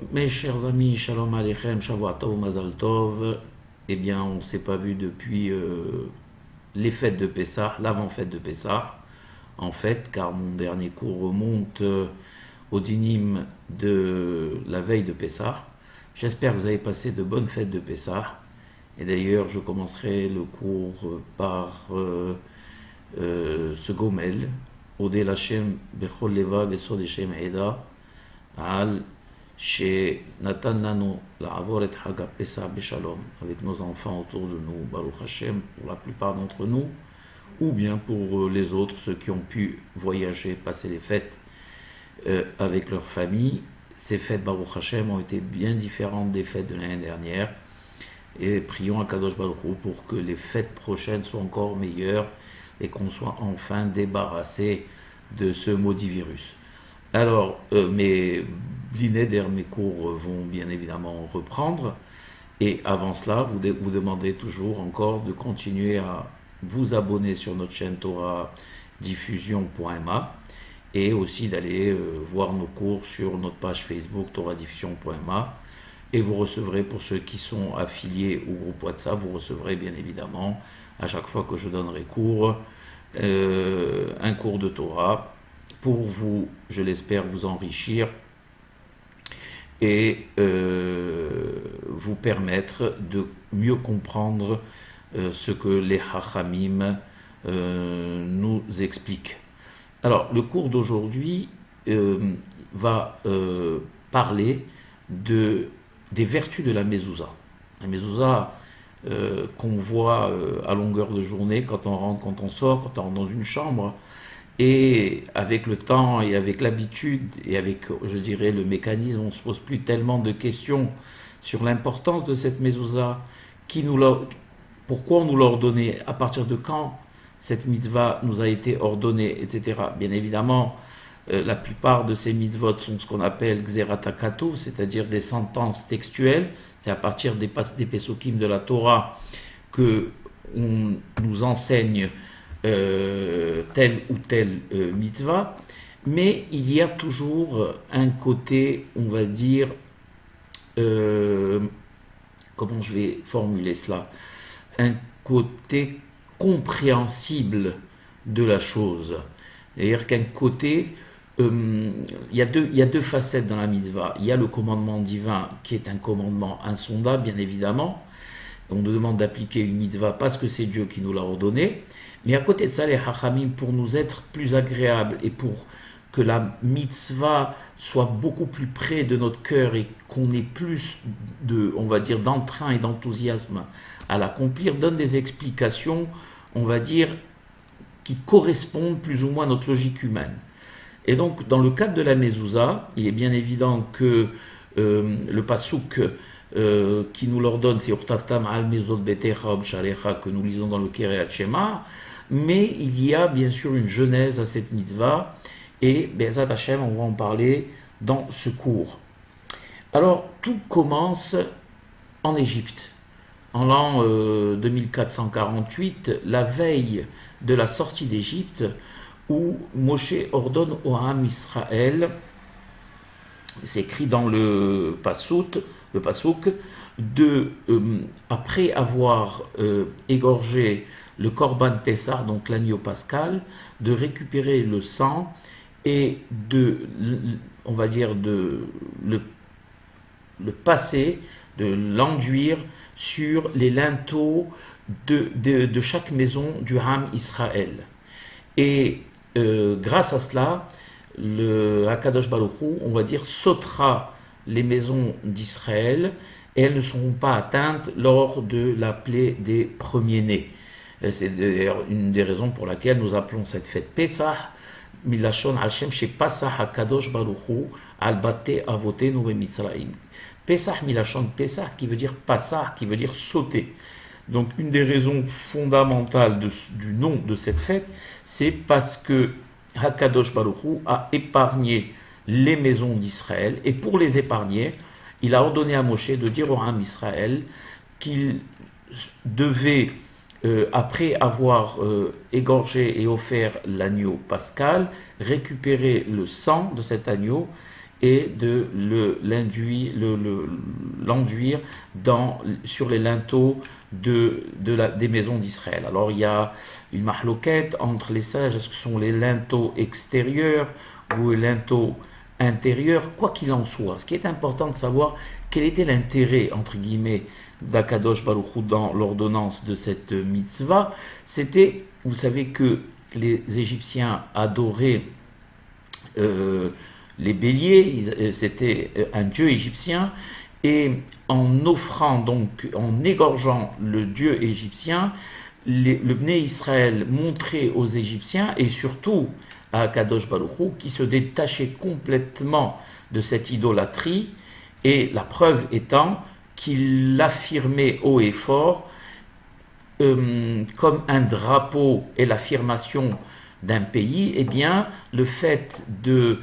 Mes chers amis, Shalom Aleichem, Shavua Tov, Mazal Tov. Eh bien, on ne s'est pas vu depuis les fêtes de Pessah, l'avant-fête de Pessah, en fait, car mon dernier cours remonte au dinim de la veille de Pessah. J'espère que vous avez passé de bonnes fêtes de Pessah. Et d'ailleurs, je commencerai le cours par ce gomel, Odel Hashem Bechol Leva Besod Hashem Eda, Al שנתן לנו לעבור את חג הפסח בשלום, avec nos enfants autour de nous, Baruch Hashem, pour la plupart d'entre nous, ou bien pour les autres, ceux qui ont pu voyager, passer les fêtes avec leur famille. Ces fêtes, Baruch Hashem, ont été bien différentes des fêtes de l'année dernière, et prions à Kadosh Baruch Hu pour que les fêtes prochaines soient encore meilleures et qu'on soit enfin débarrassé de ce maudit virus. Alors, mes cours vont bien évidemment reprendre. Et avant cela, vous demandez toujours encore de continuer à vous abonner sur notre chaîne Torah diffusion.ma et aussi d'aller voir nos cours sur notre page Facebook Torah diffusion.ma. Et vous recevrez, pour ceux qui sont affiliés au groupe WhatsApp, vous recevrez bien évidemment, à chaque fois que je donnerai cours, un cours de Torah, pour vous, je l'espère, vous enrichir et vous permettre de mieux comprendre ce que les Hachamim nous expliquent. Alors, le cours d'aujourd'hui va parler des vertus de la mezouza. La mezouza qu'on voit à longueur de journée quand on rentre, quand on sort, quand on rentre dans une chambre. Et avec le temps et avec l'habitude et avec, je dirais, le mécanisme, on ne se pose plus tellement de questions sur l'importance de cette mezouza, pourquoi on nous l'a ordonnée, à partir de quand cette mitzvah nous a été ordonnée, etc. Bien évidemment, la plupart de ces mitzvot sont ce qu'on appelle Gzerat HaKatuv, c'est-à-dire des sentences textuelles. C'est à partir des pesukim de la Torah que on nous enseigne telle ou telle mitzvah, mais il y a toujours un côté, on va dire, comment je vais formuler cela, un côté compréhensible de la chose. C'est-à-dire qu'un côté, il y a deux facettes dans la mitzvah. Il y a le commandement divin qui est un commandement insondable, bien évidemment. On nous demande d'appliquer une mitzvah parce que c'est Dieu qui nous l'a ordonné. Mais à côté de ça, les hachamim, pour nous être plus agréables et pour que la mitzvah soit beaucoup plus près de notre cœur et qu'on ait plus on va dire, d'entrain et d'enthousiasme à l'accomplir, donnent des explications, on va dire, qui correspondent plus ou moins à notre logique humaine. Et donc, dans le cadre de la mezouza, il est bien évident que le pasouk qui nous l'ordonne, c'est Urtavtam al mezot betecha obshalecha, que nous lisons dans le Kiryat Shema, mais il y a bien sûr une genèse à cette mitzvah, et Be'ezat Hashem, on va en parler dans ce cours. Alors, tout commence en Égypte, en l'an 2448, la veille de la sortie d'Égypte, où Moshe ordonne au Ham Israël, c'est écrit dans le Passouk, après avoir égorgé le Korban Pessah, donc l'agneau pascal, de récupérer le sang et on va dire, le passer, de l'enduire sur les linteaux de chaque maison du Ham Israël. Et grâce à cela, le Hakadosh Baruch Hu, on va dire, sautera les maisons d'Israël et elles ne seront pas atteintes lors de la plaie des premiers-nés. C'est d'ailleurs une des raisons pour laquelle nous appelons cette fête Pesach, Milashon Hashem chez Pasach Hakadosh Baruch Hu al Bate Avotenu B'Mitzrayim. Pesach Milashon Pesach qui veut dire Passah, qui veut dire sauter. Donc une des raisons fondamentales du nom de cette fête, c'est parce que Hakadosh Baruch Hu a épargné les maisons d'Israël, et pour les épargner, il a ordonné à Moshe de dire au Ham Israël qu'il devait, après avoir égorgé et offert l'agneau pascal, récupérer le sang de cet agneau et de l'enduire sur les linteaux des maisons d'Israël. Alors il y a une mahloquette entre les sages, est-ce que ce sont les linteaux extérieurs ou les linteaux intérieurs, quoi qu'il en soit. Ce qui est important de savoir, quel était l'intérêt, entre guillemets, d'Akadosh Baruch Hu dans l'ordonnance de cette mitzvah. C'était, vous savez que les Égyptiens adoraient les béliers, c'était un dieu égyptien, et en offrant, donc en égorgeant le dieu égyptien, le Bnei Israël montrait aux Égyptiens, et surtout à Akadosh Baruch Hu, qui se détachait complètement de cette idolâtrie, et la preuve étant qu'il l'affirmait haut et fort comme un drapeau et l'affirmation d'un pays. Eh bien, le fait de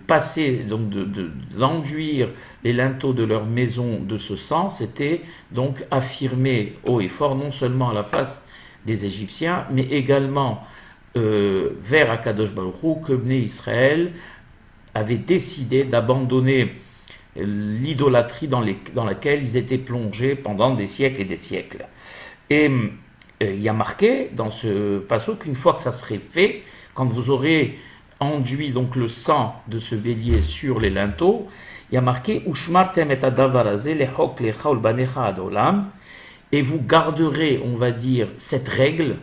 passer, donc d'enduire les linteaux de leur maison de ce sang, c'était donc affirmer haut et fort, non seulement à la face des Égyptiens, mais également vers Akadosh Baruch Hu, que Bnei Israël avait décidé d'abandonner l'idolâtrie dans laquelle ils étaient plongés pendant des siècles et des siècles. Et il y a marqué dans ce passage qu'une fois que ça serait fait, quand vous aurez enduit donc le sang de ce bélier sur les linteaux, il y a marqué Ushmartem et adavarazé lechok lecha ulbanecha adolam, et vous garderez, on va dire, cette règle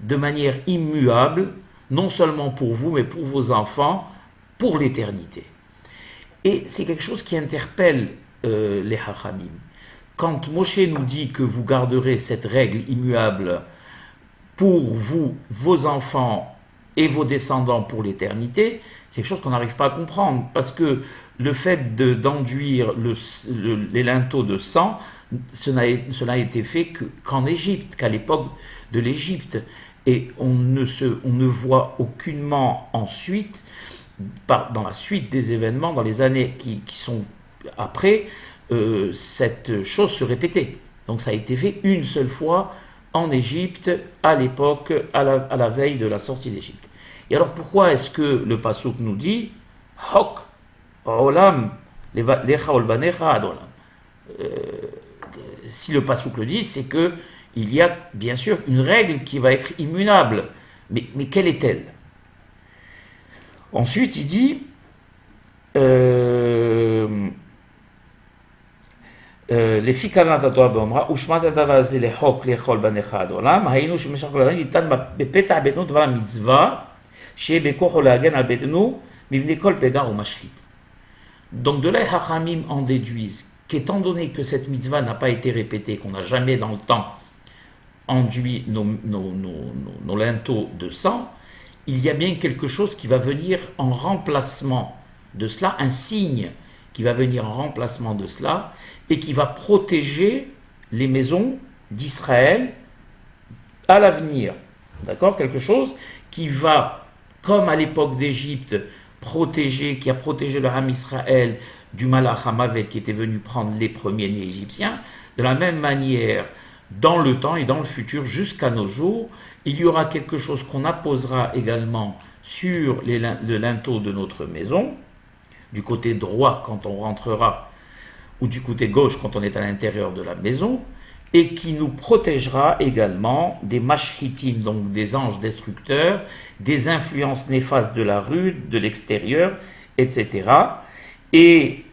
de manière immuable, non seulement pour vous, mais pour vos enfants, pour l'éternité. Et c'est quelque chose qui interpelle les Hachamim. Quand Moshe nous dit que vous garderez cette règle immuable pour vous, vos enfants et vos descendants pour l'éternité, c'est quelque chose qu'on n'arrive pas à comprendre, parce que le fait d'enduire les linteaux de sang, cela n'a été fait qu'en Égypte, qu'à l'époque de l'Égypte. Et on ne voit aucunement ensuite, dans la suite des événements, dans les années qui sont après, cette chose se répéter. Donc ça a été fait une seule fois en Égypte, à l'époque, à la veille de la sortie d'Égypte. Et alors pourquoi est-ce que le pasuk nous dit Hok, Olam, Lecha Olbanecha Adolam? Si le pasuk le dit, c'est que il y a bien sûr une règle qui va être immuable. Mais quelle est-elle? Ensuite, il dit les fikanatatoa beomra ushmatadavaze lehok lechol banecha adolam hayinu shemeshach koladam yitan bepeta betnu dvar mitzvah sheh bekoch lagen al betnu mivne kol pegar ou mashchit. Donc de là, Hachamim en déduisent qu'étant donné que cette mitzvah n'a pas été répétée, qu'on n'a jamais dans le temps enduit nos linteaux de sang, il y a bien quelque chose qui va venir en remplacement de cela, un signe qui va venir en remplacement de cela, et qui va protéger les maisons d'Israël à l'avenir. D'accord? Quelque chose qui va, comme à l'époque d'Égypte, qui a protégé le Ham Israël du Malach Hamavet qui était venu prendre les premiers-nés égyptiens. De la même manière, dans le temps et dans le futur, jusqu'à nos jours, il y aura quelque chose qu'on apposera également sur le linteau de notre maison, du côté droit quand on rentrera, ou du côté gauche quand on est à l'intérieur de la maison, et qui nous protégera également des mashhitim, donc des anges destructeurs, des influences néfastes de la rue, de l'extérieur, etc. Et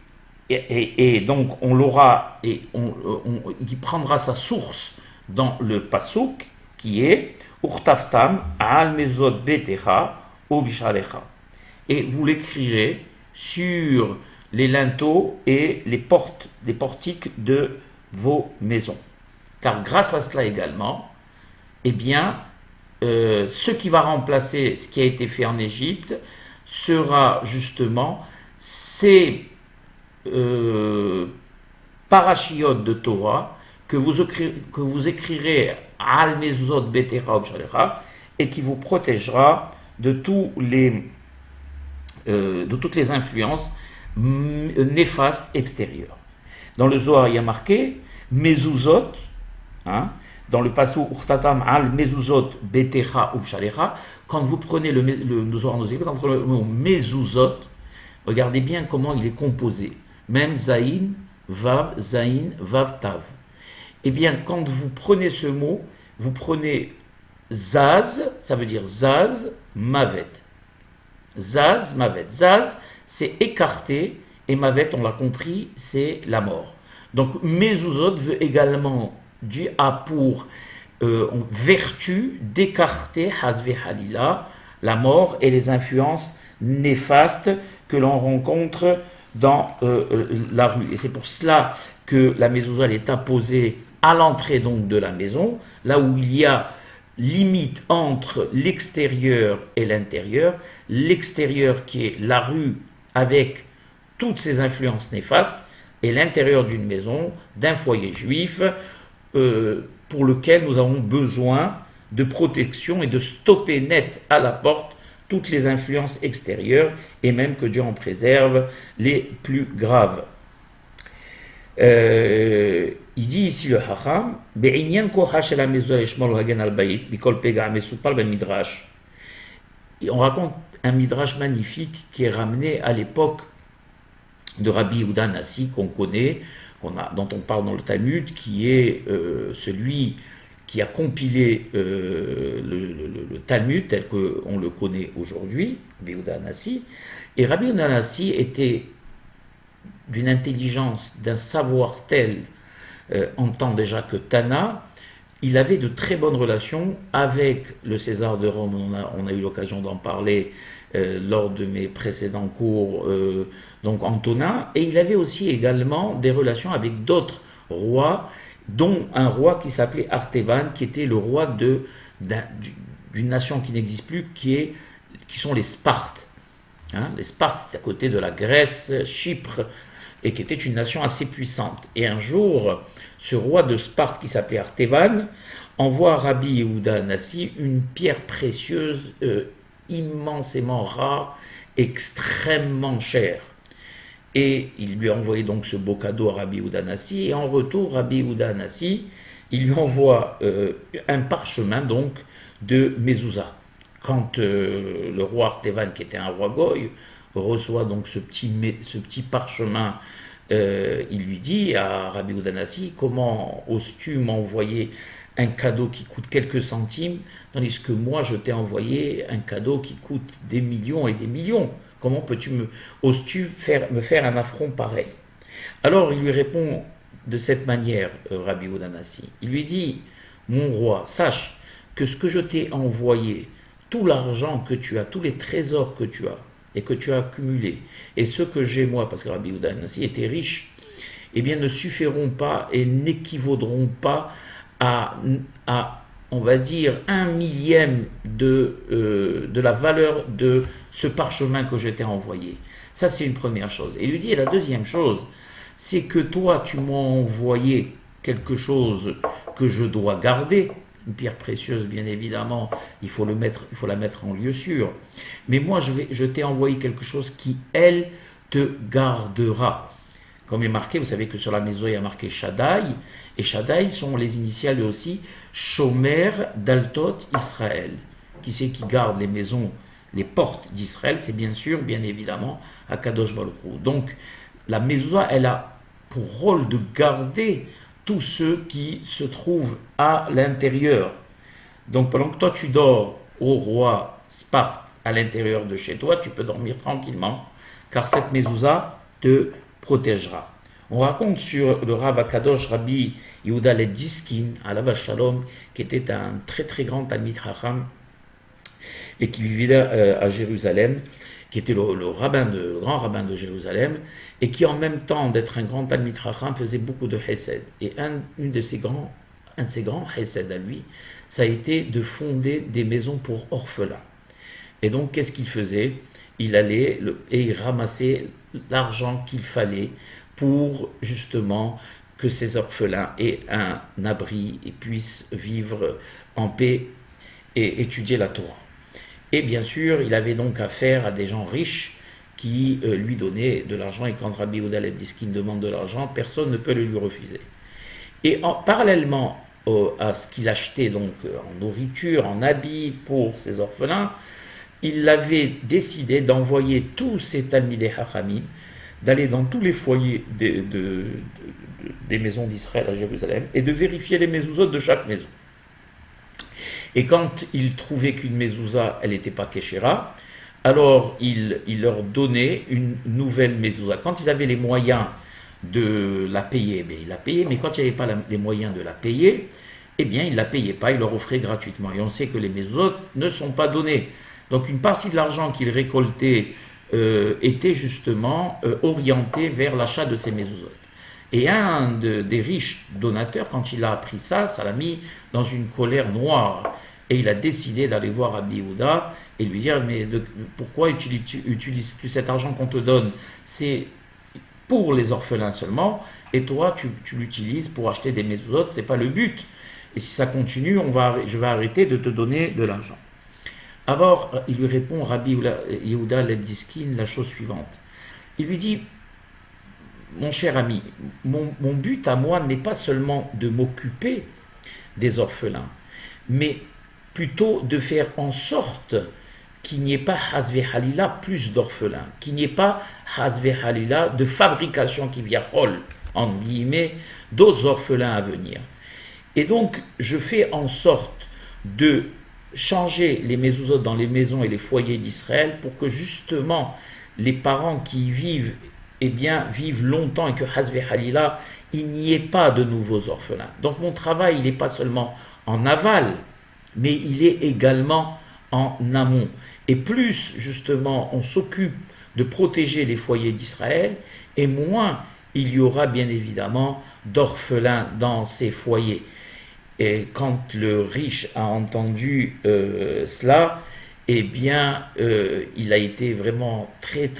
donc on l'aura, et il prendra sa source dans le pasuk qui est Urtaftam al mezot betecha ou bishalecha. Et vous l'écrirez sur les linteaux et les portiques de vos maisons. Car grâce à cela également, eh bien, ce qui va remplacer ce qui a été fait en Égypte sera justement ces parachiotes de Torah que vous écrirez al mezuzot betera ou bishalecha et qui vous protégera de toutes les influences néfastes extérieures. Dans le Zohar, il y a marqué mezuzot, dans le passage urtatam al mezuzot betecha ou bishalecha, quand vous prenez le Zohar, quand vous prenez le mot mezuzot, regardez bien comment il est composé. Même Zain, Vav, Tav. Eh bien, quand vous prenez ce mot, vous prenez Zaz, ça veut dire Zaz, Mavet. Zaz, Mavet. Zaz, c'est écarté, et Mavet, on l'a compris, c'est la mort. Donc, Mezuzot veut également du A pour vertu d'écarter, Hazve Halila, la mort et les influences néfastes que l'on rencontre dans la rue. Et c'est pour cela que la mezouza est apposée à l'entrée donc de la maison, là où il y a limite entre l'extérieur et l'intérieur. L'extérieur qui est la rue avec toutes ses influences néfastes, et l'intérieur d'une maison, d'un foyer juif, pour lequel nous avons besoin de protection et de stopper net à la porte toutes les influences extérieures, et même que Dieu en préserve les plus graves. Il dit ici le Hacham, on raconte un midrash magnifique qui est ramené à l'époque de Rabbi Yehuda Nassi, qu'on connaît, dont on parle dans le Talmud, qui est celui qui a compilé le Talmud tel qu'on le connaît aujourd'hui, Rabbi Yehuda Nassi. Et Rabbi Yehuda Nassi était d'une intelligence, d'un savoir tel, en tant déjà que Tana, il avait de très bonnes relations avec le César de Rome. On a eu l'occasion d'en parler lors de mes précédents cours, donc Antonin, et il avait aussi également des relations avec d'autres rois, dont un roi qui s'appelait Artaban, qui était le roi d'une nation qui n'existe plus, qui sont les Spartes. Les Spartes, c'est à côté de la Grèce, Chypre, et qui était une nation assez puissante. Et un jour, ce roi de Sparte qui s'appelait Artaban envoie à Rabbi Yehuda Nassi une pierre précieuse, immensément rare, extrêmement chère. Et il lui a envoyé donc ce beau cadeau à Rabbi Yehuda Nassi, et en retour, Rabbi Yehuda Nassi, il lui envoie un parchemin donc de mezouza. Quand le roi Artaban, qui était un roi goy, reçoit donc ce petit parchemin, il lui dit à Rabbi Yehuda Nassi, comment oses-tu m'envoyer un cadeau qui coûte quelques centimes, tandis que moi je t'ai envoyé un cadeau qui coûte des millions et des millions. Comment oses-tu me faire un affront pareil? Alors il lui répond de cette manière, Rabbi Yehuda Nassi. Il lui dit, mon roi, sache que ce que je t'ai envoyé, tout l'argent que tu as, tous les trésors que tu as, et que tu as accumulés, et ceux que j'ai moi, parce que Rabbi Yehuda Nassi était riche, eh bien ne suffiront pas et n'équivaudront pas à on va dire, 1/1000 de la valeur de ce parchemin que je t'ai envoyé. Ça, c'est une première chose. Et il lui dit, et la deuxième chose, c'est que toi, tu m'as envoyé quelque chose que je dois garder, une pierre précieuse, bien évidemment, il faut la mettre en lieu sûr. Mais moi, je t'ai envoyé quelque chose qui, elle, te gardera. Comme est marqué, vous savez que sur la maison, il y a marqué Shaddai, et Shaddai sont les initiales aussi, Shomer Daltot Israël. Qui c'est qui garde les maisons, les portes d'Israël? C'est bien sûr, bien évidemment, Akadosh Baruch Hu. Donc, la maison, elle a pour rôle de garder tous ceux qui se trouvent à l'intérieur. Donc, pendant que toi, tu dors au roi Sparte à l'intérieur de chez toi, tu peux dormir tranquillement, car cette mezouza te protégera. On raconte sur le Rav Akadosh Rabbi Yehuda Leib Diskin, alav Shalom, qui était un très très grand Talmid Chacham et qui vivait à Jérusalem, qui était le grand rabbin de Jérusalem, et qui en même temps d'être un grand Talmid Chacham faisait beaucoup de Hesed. Et un de ses grands Hesed à lui, ça a été de fonder des maisons pour orphelins. Et donc qu'est-ce qu'il faisait? Il allait et il ramassait l'argent qu'il fallait pour justement que ces orphelins aient un abri et puissent vivre en paix et étudier la Torah. Et bien sûr, il avait donc affaire à des gens riches qui lui donnaient de l'argent, et quand Rabbi Yehuda Leib Diskin demande de l'argent, personne ne peut le lui refuser. Et parallèlement à ce qu'il achetait donc en nourriture, en habits pour ces orphelins, il avait décidé d'envoyer tous ces Talmidei Hachamim, d'aller dans tous les foyers des maisons d'Israël à Jérusalem et de vérifier les mezuzot de chaque maison. Et quand il trouvait qu'une mezouza, elle n'était pas kéchéra, alors il leur donnait une nouvelle mezouza. Quand ils avaient les moyens de la payer, il la payait, mais quand il n'y avait pas les moyens de la payer, eh bien, il ne la payait pas, il leur offrait gratuitement. Et on sait que les mezuzot ne sont pas donnés. Donc une partie de l'argent qu'il récoltait était justement orientée vers l'achat de ces mezuzot. Et un des riches donateurs, quand il a appris ça, ça l'a mis dans une colère noire. Et il a décidé d'aller voir Rabbi Yehuda et lui dire, mais pourquoi utilises-tu cet argent qu'on te donne? C'est pour les orphelins seulement, et toi tu l'utilises pour acheter des mezuzot, c'est pas le but. Et si ça continue, je vais arrêter de te donner de l'argent. Alors, il lui répond, Rabbi Yehuda Lebdiskin, la chose suivante. Il lui dit, mon cher ami, mon but à moi n'est pas seulement de m'occuper des orphelins, mais plutôt de faire en sorte qu'il n'y ait pas Hazve Halila plus d'orphelins, qu'il n'y ait pas Hazve Halila de fabrication qui vient en guillemets, d'autres orphelins à venir. Et donc, je fais en sorte de changer les mezuzot dans les maisons et les foyers d'Israël pour que justement les parents qui y vivent, eh bien, vivent longtemps et que Hazve Halila, il n'y ait pas de nouveaux orphelins. Donc mon travail, il n'est pas seulement en aval, mais il est également en amont. Et plus justement on s'occupe de protéger les foyers d'Israël, et moins il y aura bien évidemment d'orphelins dans ces foyers. Et quand le riche a entendu cela, eh bien, il a été vraiment très,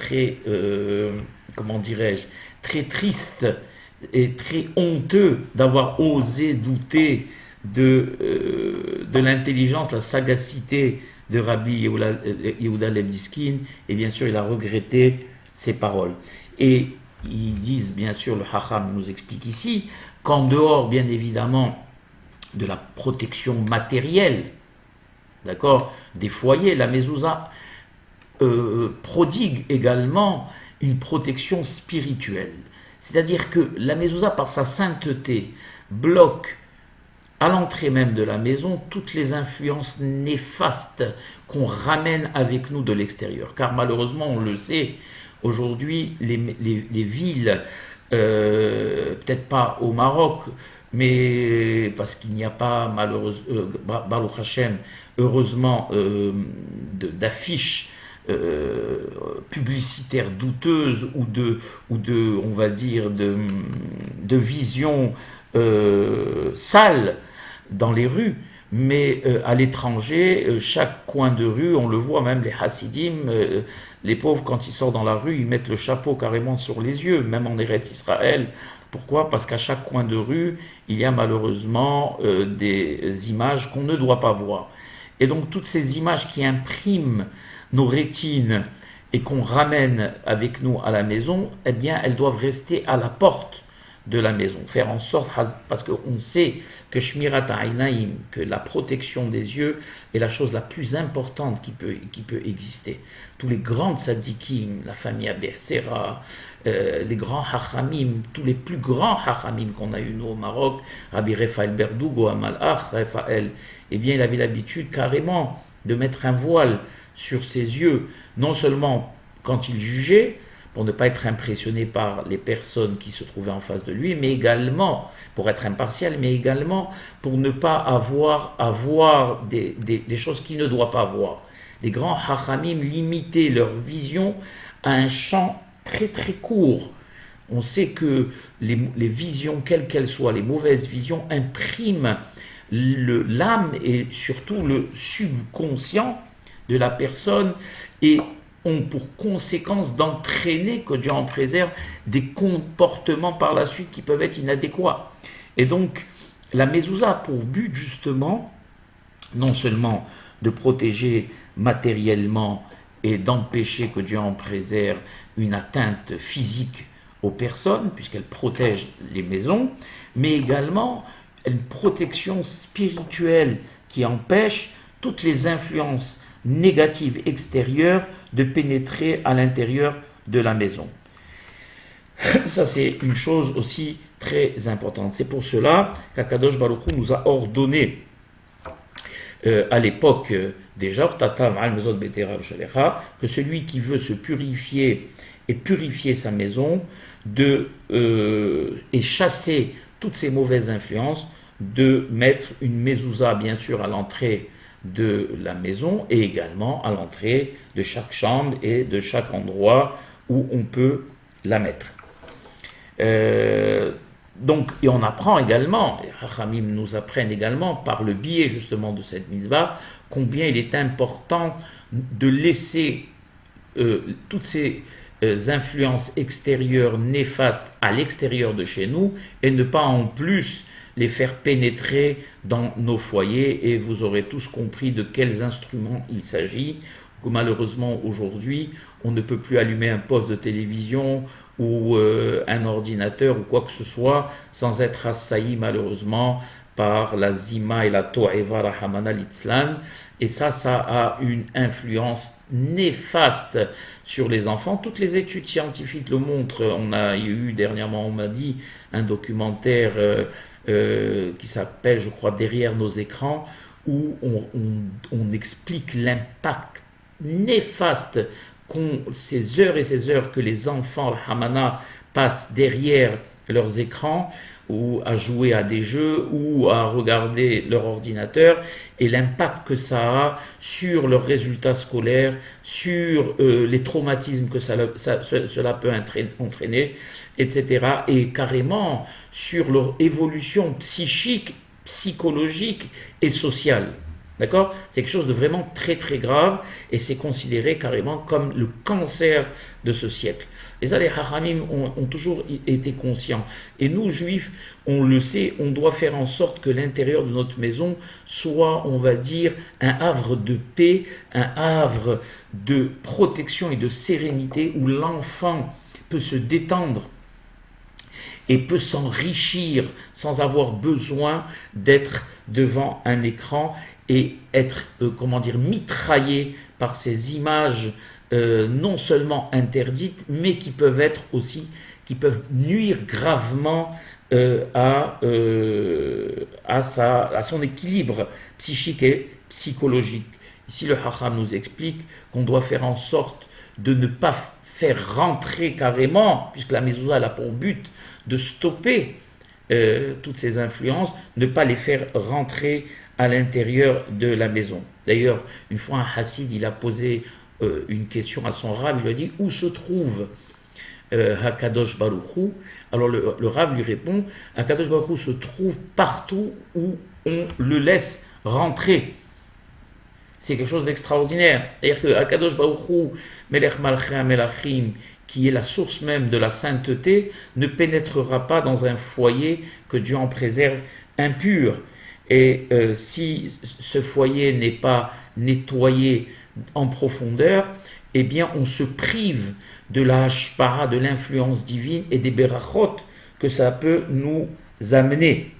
comment dirais-je, très triste et très honteux d'avoir osé douter de l'intelligence, la sagacité de Rabbi Yehuda Lebdiskin, et bien sûr, il a regretté ses paroles. Et ils disent, bien sûr, le Hacham nous explique ici, qu'en dehors, bien évidemment, de la protection matérielle, d'accord, des foyers, la mezouza prodigue également une protection spirituelle. C'est-à-dire que la mezouza, par sa sainteté, bloque à l'entrée même de la maison toutes les influences néfastes qu'on ramène avec nous de l'extérieur. Car malheureusement, on le sait, aujourd'hui, les villes, peut-être pas au Maroc, mais parce qu'il n'y a pas, malheureusement, Baruch Hashem, heureusement, d'affiches publicitaires douteuses ou de, on va dire, de visions sales dans les rues, mais à l'étranger, chaque coin de rue, on le voit, même les Hasidim, les pauvres, quand ils sortent dans la rue, ils mettent le chapeau carrément sur les yeux, même en Eretz Israël. Pourquoi? Parce qu'à chaque coin de rue, il y a malheureusement des images qu'on ne doit pas voir. Et donc toutes ces images qui impriment nos rétines et qu'on ramène avec nous à la maison, eh bien elles doivent rester à la porte de la maison. Faire en sorte, parce qu'on sait que Shmirat Ainaim, que la protection des yeux est la chose la plus importante qui peut exister. Tous les grands tzadikim, la famille Abersera, les grands hachamim, tous les plus grands hachamim qu'on a eu nous au Maroc, Rabbi Raphaël Berdugo, Amalach, Raphaël, eh bien il avait l'habitude carrément de mettre un voile sur ses yeux, non seulement quand il jugeait, pour ne pas être impressionné par les personnes qui se trouvaient en face de lui, mais également, pour être impartial, mais également pour ne pas avoir à voir des choses qu'il ne doit pas voir. Les grands hachamim limitaient leur vision à un champ très très court. On sait que les visions, quelles qu'elles soient, les mauvaises visions, impriment l'âme et surtout le subconscient de la personne et ont pour conséquence d'entraîner, que Dieu en préserve, des comportements par la suite qui peuvent être inadéquats. Et donc, la mezouza a pour but justement, non seulement de protéger matériellement et d'empêcher que Dieu en préserve une atteinte physique aux personnes, puisqu'elle protège les maisons, mais également une protection spirituelle qui empêche toutes les influences négative extérieure de pénétrer à l'intérieur de la maison. Ça, c'est une chose aussi très importante. C'est pour cela qu'Akadosh Baruch Hu nous a ordonné à l'époque déjà, que celui qui veut se purifier et purifier sa maison et chasser toutes ces mauvaises influences, de mettre une mezouza bien sûr à l'entrée de la maison et également à l'entrée de chaque chambre et de chaque endroit où on peut la mettre. Donc, et on apprend également, les Chachamim nous apprennent également par le biais justement de cette mitzvah, combien il est important de laisser toutes ces influences extérieures néfastes à l'extérieur de chez nous et ne pas en plus les faire pénétrer dans nos foyers. Et vous aurez tous compris de quels instruments il s'agit. Malheureusement aujourd'hui on ne peut plus allumer un poste de télévision ou un ordinateur ou quoi que ce soit sans être assailli malheureusement par la zima et la to'eva rahamana litzlan, et ça a une influence néfaste sur les enfants. Toutes les études scientifiques le montrent. On a eu dernièrement, on m'a dit, un documentaire qui s'appelle, je crois, Derrière nos écrans, où on explique l'impact néfaste qu'ont ces heures et ces heures que les enfants, la hamana, passent derrière leurs écrans, ou à jouer à des jeux, ou à regarder leur ordinateur, et l'impact que ça a sur leurs résultats scolaires, sur les traumatismes que cela peut entraîner, etc. Et carrément sur leur évolution psychique, psychologique et sociale. D'accord ? C'est quelque chose de vraiment très très grave, et c'est considéré carrément comme le cancer de ce siècle. Et ça, les Hachamim ont toujours été conscients. Et nous, juifs, on le sait, on doit faire en sorte que l'intérieur de notre maison soit, on va dire, un havre de paix, un havre de protection et de sérénité, où l'enfant peut se détendre et peut s'enrichir sans avoir besoin d'être devant un écran et être, mitraillé par ces images non seulement interdites, mais qui peuvent nuire gravement à son équilibre psychique et psychologique. Ici, le Hacham nous explique qu'on doit faire en sorte de ne pas faire rentrer carrément, puisque la mezouza a pour but de stopper toutes ces influences, ne pas les faire rentrer à l'intérieur de la maison. D'ailleurs, une fois un Hassid, il a posé une question à son Rav, il lui a dit « Où se trouve Hakadosh Baruch Hu ?» Alors le Rav lui répond « Hakadosh Baruch Hu se trouve partout où on le laisse rentrer. » C'est quelque chose d'extraordinaire. C'est-à-dire que Hakadosh Baruch Hu, Melech Malchei HaMelachim, qui est la source même de la sainteté, ne pénétrera pas dans un foyer que Dieu en préserve impur. Et si ce foyer n'est pas nettoyé en profondeur, eh bien on se prive de la hashpara, de l'influence divine et des berachot que ça peut nous amener.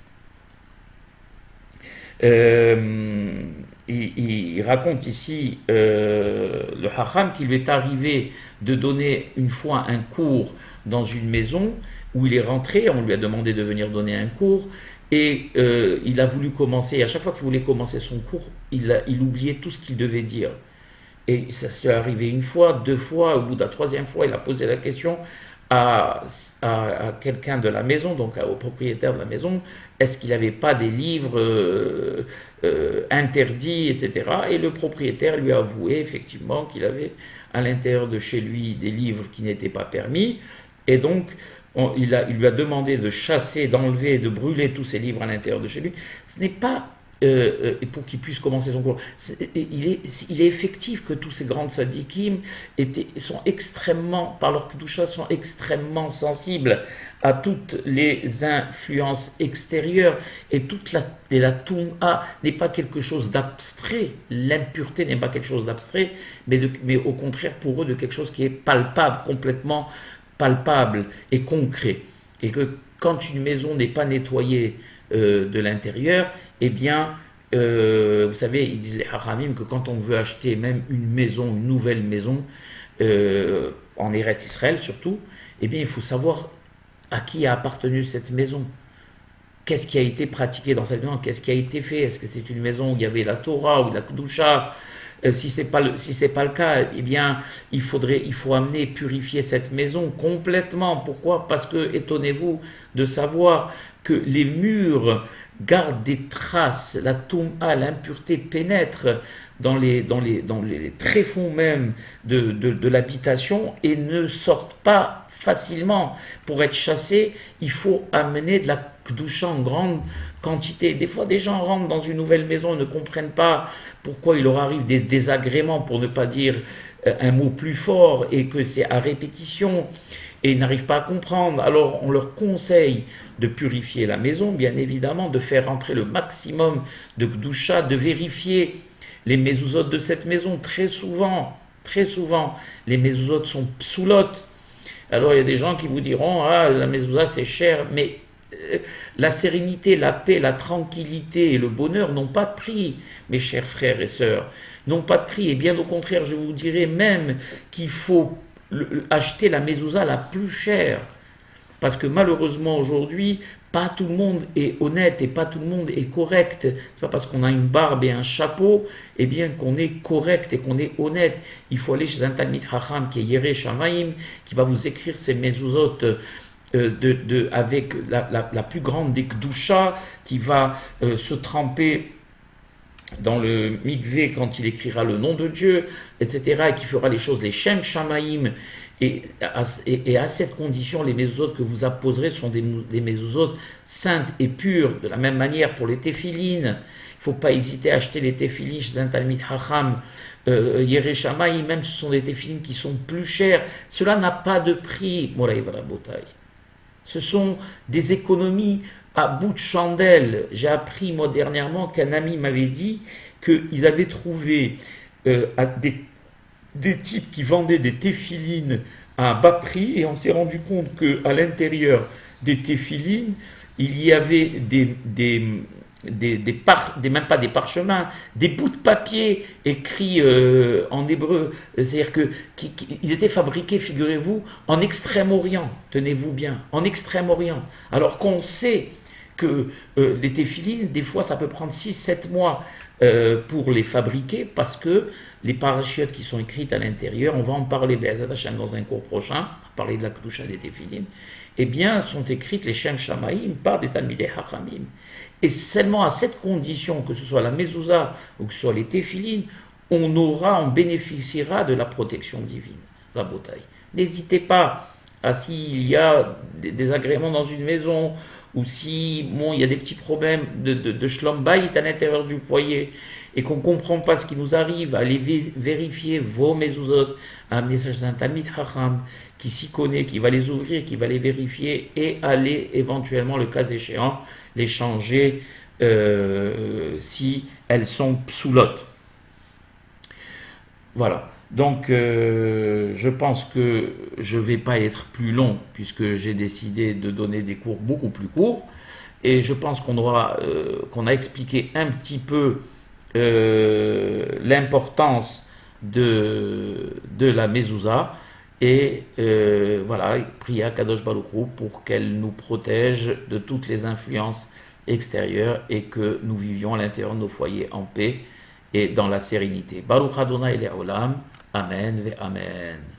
Il raconte ici le Hacham qu'il lui est arrivé de donner une fois un cours dans une maison où il est rentré, on lui a demandé de venir donner un cours, et il a voulu commencer, et à chaque fois qu'il voulait commencer son cours, il oubliait tout ce qu'il devait dire. Et ça s'est arrivé une fois, deux fois, au bout de la troisième fois, il a posé la question à quelqu'un de la maison, donc au propriétaire de la maison, est-ce qu'il n'avait pas des livres interdits, etc. Et le propriétaire lui a avoué effectivement qu'il avait à l'intérieur de chez lui des livres qui n'étaient pas permis, et donc il lui a demandé de chasser, d'enlever, de brûler tous ces livres à l'intérieur de chez lui. Ce n'est pas pour qu'il puisse commencer son cours. Il est effectif que tous ces grands sadikim sont extrêmement, par leur kedusha, sont extrêmement sensibles à toutes les influences extérieures, et toute la touma n'est pas quelque chose d'abstrait. L'impureté n'est pas quelque chose d'abstrait, mais au contraire pour eux de quelque chose qui est palpable, complètement palpable et concret. Et que quand une maison n'est pas nettoyée de l'intérieur, eh bien, vous savez, ils disent les haramim que quand on veut acheter même une nouvelle maison, en Eretz Israël surtout, eh bien il faut savoir à qui a appartenu cette maison. Qu'est-ce qui a été pratiqué dans cette maison? Qu'est-ce qui a été fait? Est-ce que c'est une maison où il y avait la Torah ou la Kedusha? Si c'est pas le cas, eh bien, il faut amener, purifier cette maison complètement. Pourquoi? Parce que, étonnez-vous de savoir que les murs gardent des traces, la touma, l'impureté pénètre dans les tréfonds même de l'habitation et ne sortent pas facilement. Pour être chassé, il faut amener de la kedusha en grande quantité. Des fois, des gens rentrent dans une nouvelle maison et ne comprennent pas pourquoi il leur arrive des désagréments, pour ne pas dire un mot plus fort, et que c'est à répétition, et ils n'arrivent pas à comprendre. Alors on leur conseille de purifier la maison, bien évidemment, de faire entrer le maximum de kedusha, de vérifier les mezuzot de cette maison. Très souvent, les mezuzot sont psoulotes. Alors il y a des gens qui vous diront, ah, la mezouza c'est cher, mais la sérénité, la paix, la tranquillité et le bonheur n'ont pas de prix, mes chers frères et sœurs, n'ont pas de prix. Et bien au contraire, je vous dirais même qu'il faut acheter la mezouza la plus chère. Parce que malheureusement aujourd'hui, pas tout le monde est honnête et pas tout le monde est correct. C'est pas parce qu'on a une barbe et un chapeau, eh bien qu'on est correct et qu'on est honnête. Il faut aller chez un Talmid Chacham qui est Yereh Shamaim, qui va vous écrire ses mezuzot avec la plus grande des Kedusha, qui va se tremper dans le mikvé quand il écrira le nom de Dieu, etc., et qui fera les choses, les Shem Shamaim. Et à cette condition, les mezuzot que vous apposerez sont des mezuzot saintes et pures. De la même manière pour les téphilines, il ne faut pas hésiter à acheter les téphilines chez un Talmid Chacham, Yereh Shamaim, même ce sont des téphilines qui sont plus chères. Cela n'a pas de prix, Moraï Barabotai. Ce sont des économies à bout de chandelle. J'ai appris moi dernièrement qu'un ami m'avait dit qu'ils avaient trouvé des types qui vendaient des téphilines à un bas prix, et on s'est rendu compte qu'à l'intérieur des téphilines, il y avait même pas des parchemins, des bouts de papier écrits en hébreu. C'est-à-dire qu'ils étaient fabriqués, figurez-vous, en Extrême-Orient. Tenez-vous bien, en Extrême-Orient. Alors qu'on sait que les téphilines, des fois, ça peut prendre 6-7 mois pour les fabriquer, parce que les parachutes qui sont écrites à l'intérieur, on va en parler dans un cours prochain, parler de la kedusha des téphilines, eh bien, sont écrites les Shem Shamaim par des Talmidei Chachamim. Et seulement à cette condition, que ce soit la mezouza ou que ce soit les téphilines, on bénéficiera de la protection divine, la bataille. N'hésitez pas à, s'il y a des agréments dans une maison, ou si il y a des petits problèmes de shlom bayit à l'intérieur du foyer, et qu'on ne comprend pas ce qui nous arrive, à aller vérifier vos mezuzot, à amener ça chez un Talmid Chacham qui s'y connaît, qui va les ouvrir, qui va les vérifier, et aller éventuellement, le cas échéant, les changer si elles sont psoulotes. Voilà. Donc, je pense que je ne vais pas être plus long, puisque j'ai décidé de donner des cours beaucoup plus courts, et je pense qu'on a expliqué un petit peu l'importance de la mezouza, et voilà, prier à Kadosh Baruch Hu pour qu'elle nous protège de toutes les influences extérieures et que nous vivions à l'intérieur de nos foyers en paix et dans la sérénité. Baruch Adonai Le'olam, Amen ve Amen.